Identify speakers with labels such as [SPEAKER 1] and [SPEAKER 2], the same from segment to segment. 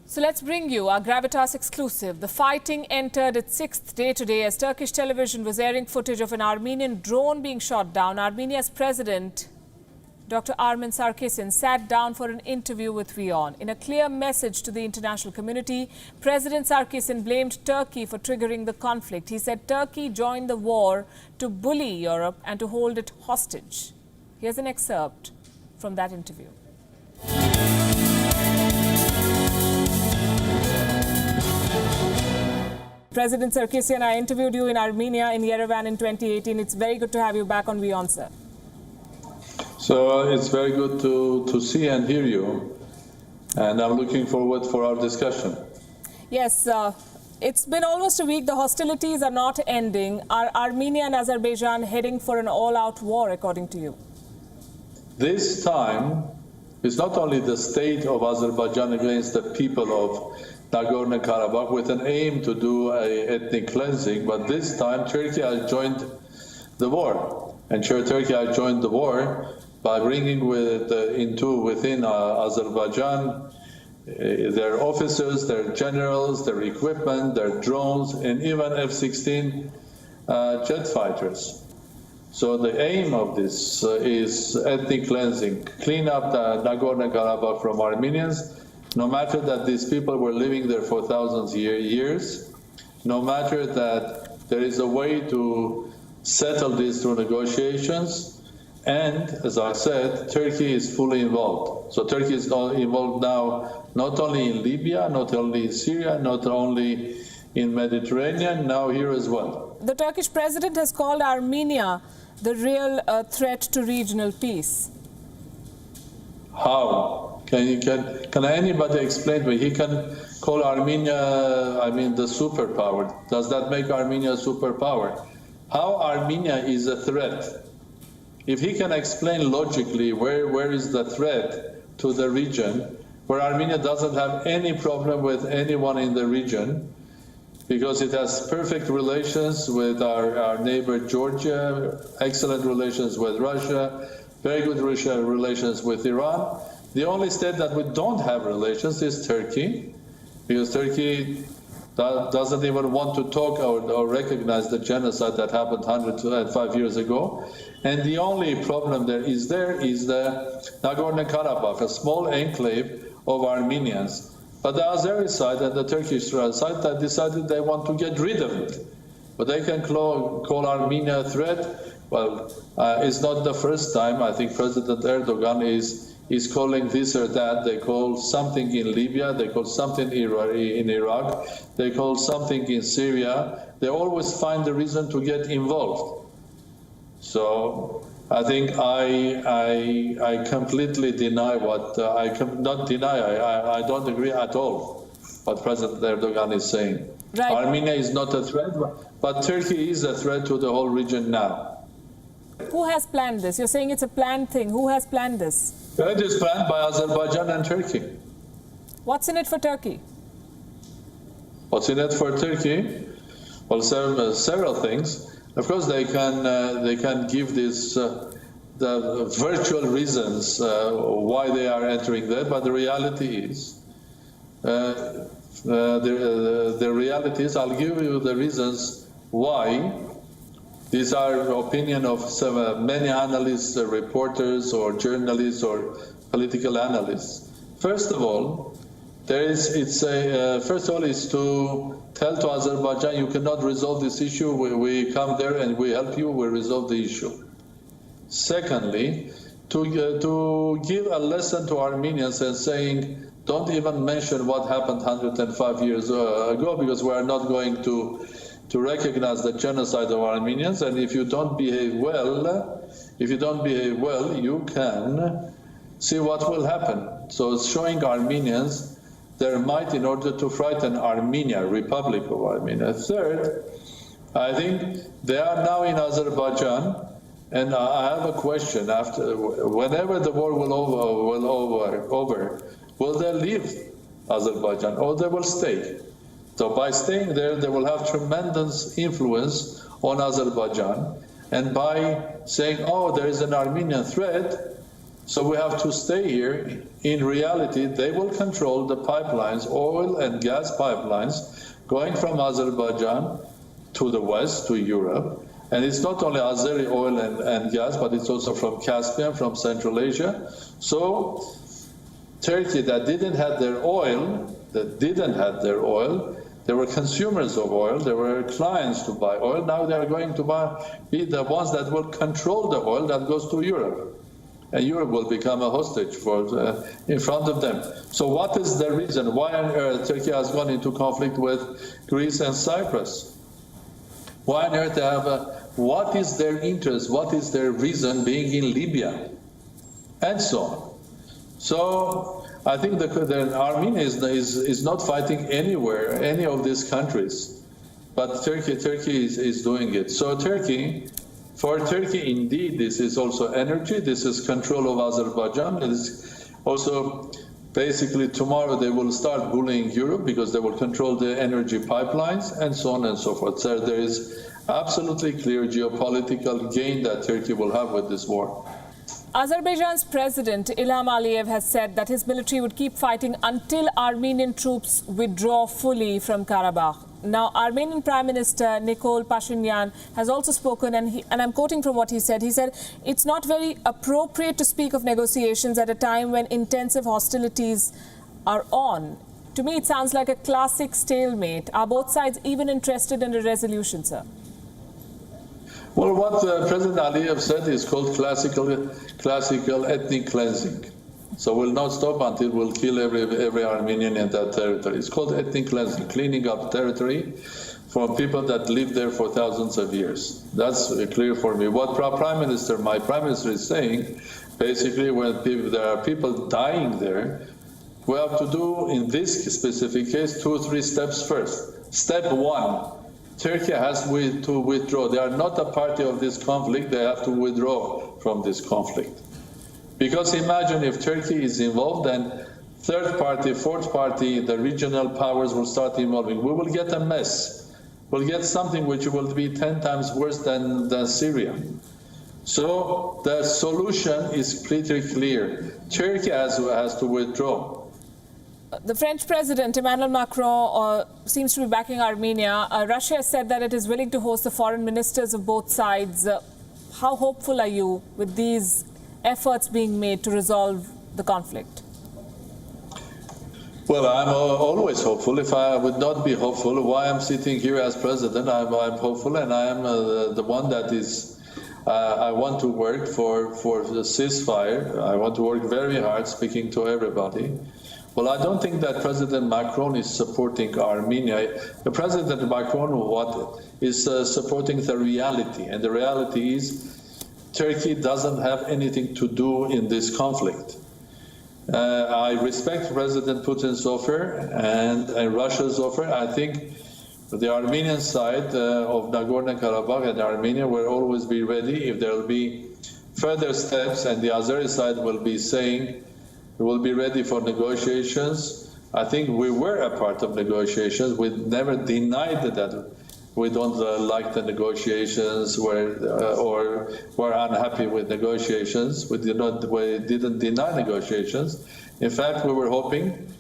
[SPEAKER 1] So let's bring you our Gravitas exclusive. The fighting entered its sixth day today as Turkish television was airing footage of an Armenian drone being shot down. Armenia's president, Dr. Armen Sarkissian, sat down for an interview with WION. In a clear message to the international community, President Sarkissian blamed Turkey for triggering the conflict. He said Turkey joined the war to bully Europe and to hold it hostage. Here's an excerpt from that interview. President Sarkissian, I interviewed you in Armenia, in Yerevan in 2018. It's very good to have you back on WION, sir.
[SPEAKER 2] So it's very good to see and hear you, and I'm looking forward for our discussion.
[SPEAKER 1] Yes, it's been almost a week. The hostilities are not ending. Are Armenia and Azerbaijan heading for an all-out war, according to you? This
[SPEAKER 2] time, it's not only the state of Azerbaijan against the people of Nagorno-Karabakh with an aim to do an ethnic cleansing, but this time Turkey has joined the war. And Turkey has joined the war by bringing within Azerbaijan their officers, their generals, their equipment, their drones, and even F-16 jet fighters. So the aim of this is ethnic cleansing, clean up the Nagorno-Karabakh from Armenians, no matter that these people were living there for thousands of years, no matter that there is a way to settle this through negotiations, and as I said, Turkey is fully involved. So Turkey is involved now not only in Libya, not only in Syria, not only in Mediterranean, now here as well.
[SPEAKER 1] The Turkish president has called Armenia the real threat to regional peace.
[SPEAKER 2] How? Can anybody explain to me? He can call Armenia, the superpower. Does that make Armenia a superpower? How Armenia is a threat? If he can explain logically where is the threat to the region, where Armenia doesn't have any problem with anyone in the region, because it has perfect relations with our neighbor Georgia, excellent relations with Russia, very good relations with Iran. The only state that we don't have relations is Turkey, because Turkey doesn't even want to talk or recognize the genocide that happened 105 years ago. And the only problem is the Nagorno-Karabakh, a small enclave of Armenians. But the Azeri side and the Turkish side that decided they want to get rid of it. But they can call Armenia a threat. Well, it's not the first time. I think President Erdogan is calling this or that. They call something in Libya, they call something in Iraq, they call something in Syria. They always find a reason to get involved. So I think I completely deny I don't agree at all what President Erdogan is saying. Right. Armenia is not a threat, but Turkey is a threat to the whole region now.
[SPEAKER 1] Who has planned this? You're saying it's a planned thing. Who has planned this?
[SPEAKER 2] It is planned by Azerbaijan and Turkey.
[SPEAKER 1] What's in it for Turkey?
[SPEAKER 2] What's in it for Turkey? Well, several things. Of course, they can give this the virtual reasons why they are entering there, but the reality is, the reality is, I'll give you the reasons why. These are opinion of many analysts, reporters, or journalists, or political analysts. First of all, is to tell to Azerbaijan, you cannot resolve this issue. We come there and we help you. We resolve the issue. Secondly, to give a lesson to Armenians and saying, don't even mention what happened 105 years ago, because we are not going to recognize the genocide of Armenians, and if you don't behave well, you can see what will happen. So it's showing Armenians their might in order to frighten Armenia, Republic of Armenia. Third, I think they are now in Azerbaijan, and I have a question. Whenever the war will over, will they leave Azerbaijan or they will stay? So by staying there, they will have tremendous influence on Azerbaijan. And by saying, oh, there is an Armenian threat, So we have to stay here. In reality, they will control the pipelines, oil and gas pipelines, going from Azerbaijan to the west, to Europe. And it's not only Azeri oil and gas, but it's also from Caspian, from Central Asia. So Turkey that didn't have their oil, they were consumers of oil, they were clients to buy oil. Now they are going to be the ones that will control the oil that goes to Europe. And Europe will become a hostage in front of them. So what is the reason? Why on earth Turkey has gone into conflict with Greece and Cyprus? Why on earth they have what is their interest? What is their reason being in Libya? And so on. So I think that Armenia is not fighting anywhere, any of these countries. But Turkey is doing it. So for Turkey, indeed, this is also energy. This is control of Azerbaijan. It is also basically tomorrow they will start bullying Europe because they will control the energy pipelines and so on and so forth. So there is absolutely clear geopolitical gain that Turkey will have with this war.
[SPEAKER 1] Azerbaijan's president Ilham Aliyev has said that his military would keep fighting until Armenian troops withdraw fully from Karabakh. Now, Armenian Prime Minister Nikol Pashinyan has also spoken, and I'm quoting from what he said. He said, it's not very appropriate to speak of negotiations at a time when intensive hostilities are on. To me, it sounds like a classic stalemate. Are both sides even interested in a resolution, sir?
[SPEAKER 2] Well, what President Aliyev said is called classical ethnic cleansing. So we'll not stop until we'll kill every Armenian in that territory. It's called ethnic cleansing, cleaning up territory from people that lived there for thousands of years. That's clear for me. What my Prime Minister is saying, basically when there are people dying there, we have to do, in this specific case, 2 or 3 steps first. Step 1, Turkey has to withdraw. They are not a party of this conflict. They have to withdraw from this conflict. Because imagine if Turkey is involved, then third party, fourth party, the regional powers will start involving. We will get a mess. We'll get something which will be 10 times worse than Syria. So the solution is pretty clear. Turkey has to withdraw.
[SPEAKER 1] The French President Emmanuel Macron seems to be backing Armenia. Russia has said that it is willing to host the foreign ministers of both sides. How hopeful are you with these efforts being made to resolve the conflict?
[SPEAKER 2] Well, I'm always hopeful. If I would not be hopeful, why I'm sitting here as president? I'm hopeful, and I am the one that is. I want to work for the ceasefire. I want to work very hard, speaking to everybody. Well, I don't think that President Macron is supporting Armenia. The President Macron is supporting the reality, and the reality is Turkey doesn't have anything to do in this conflict. I respect President Putin's offer and Russia's offer. I think the Armenian side of Nagorno-Karabakh and Armenia will always be ready if there will be further steps, and the Azeri side will be saying we will be ready for negotiations. I think we were a part of negotiations. We never denied that we don't like the negotiations or were unhappy with negotiations. We didn't deny negotiations. In fact, we were hoping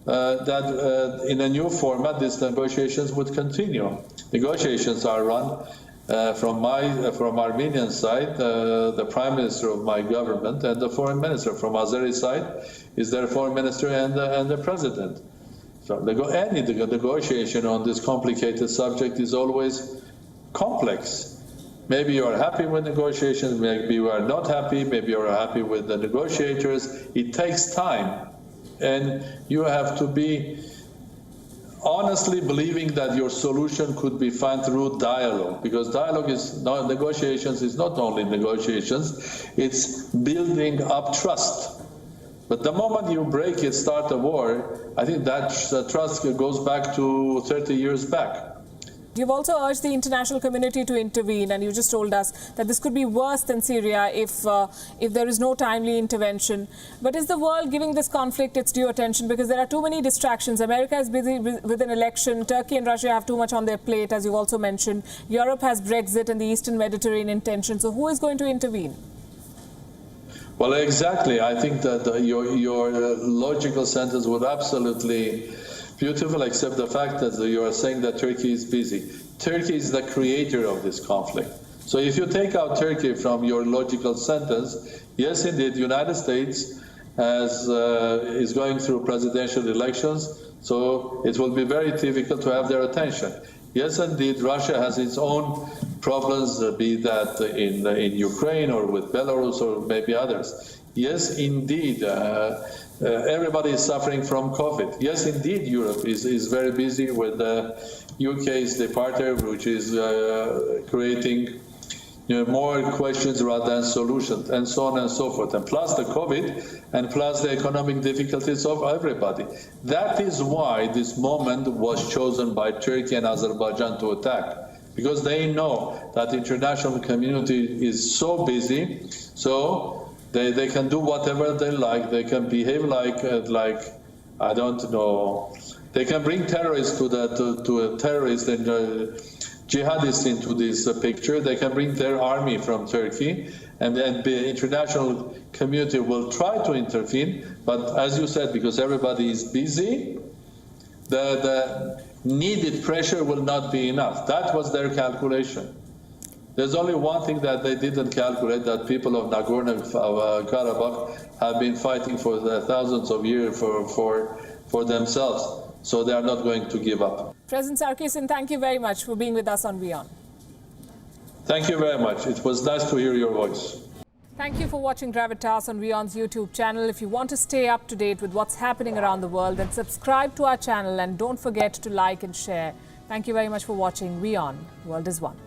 [SPEAKER 2] that in a new format, these negotiations would continue. Negotiations are run from Armenian side, the Prime Minister of my government and the Foreign Minister. From Azeri side is their Foreign Minister and the President. So any negotiation on this complicated subject is always complex. Maybe you are happy with negotiations, maybe you are not happy, maybe you are happy with the negotiators. It takes time, and you have to be honestly believing that your solution could be found through dialogue, because negotiations is not only negotiations, it's building up trust. But the moment you break it, start a war, I think that trust goes back to 30 years back.
[SPEAKER 1] You've also urged the international community to intervene, and you just told us that this could be worse than Syria if there is no timely intervention. But is the world giving this conflict its due attention? Because there are too many distractions. America is busy with an election. Turkey and Russia have too much on their plate, as you've also mentioned. Europe has Brexit and the Eastern Mediterranean tension. So who is going to intervene?
[SPEAKER 2] Well, exactly. I think that your logical sentence was absolutely beautiful, except the fact that you are saying that Turkey is busy. Turkey is the creator of this conflict. So if you take out Turkey from your logical sentence, yes, indeed, the United States is going through presidential elections, so it will be very difficult to have their attention. Yes, indeed, Russia has its own problems, be that in Ukraine or with Belarus or maybe others. Yes, indeed, everybody is suffering from COVID. Yes, indeed, Europe is very busy with the UK's departure, which is creating more questions rather than solutions, and so on and so forth. And plus the COVID, and plus the economic difficulties of everybody. That is why this moment was chosen by Turkey and Azerbaijan to attack, because they know that the international community is so busy, so they can do whatever they like. They can behave like I don't know. They can bring terrorists to a terrorist and jihadists into this picture. They can bring their army from Turkey, and then the international community will try to intervene. But as you said, because everybody is busy, the needed pressure will not be enough. That was their calculation. There's only one thing that they didn't calculate, that people of Nagorno-Karabakh have been fighting for thousands of years for themselves. So they are not going to give up.
[SPEAKER 1] President Sarkissian, thank you very much for being with us on WION.
[SPEAKER 2] Thank you very much. It was nice to hear your voice.
[SPEAKER 1] Thank you for watching Gravitas on WION's YouTube channel. If you want to stay up to date with what's happening around the world, then subscribe to our channel and don't forget to like and share. Thank you very much for watching WION. World is One.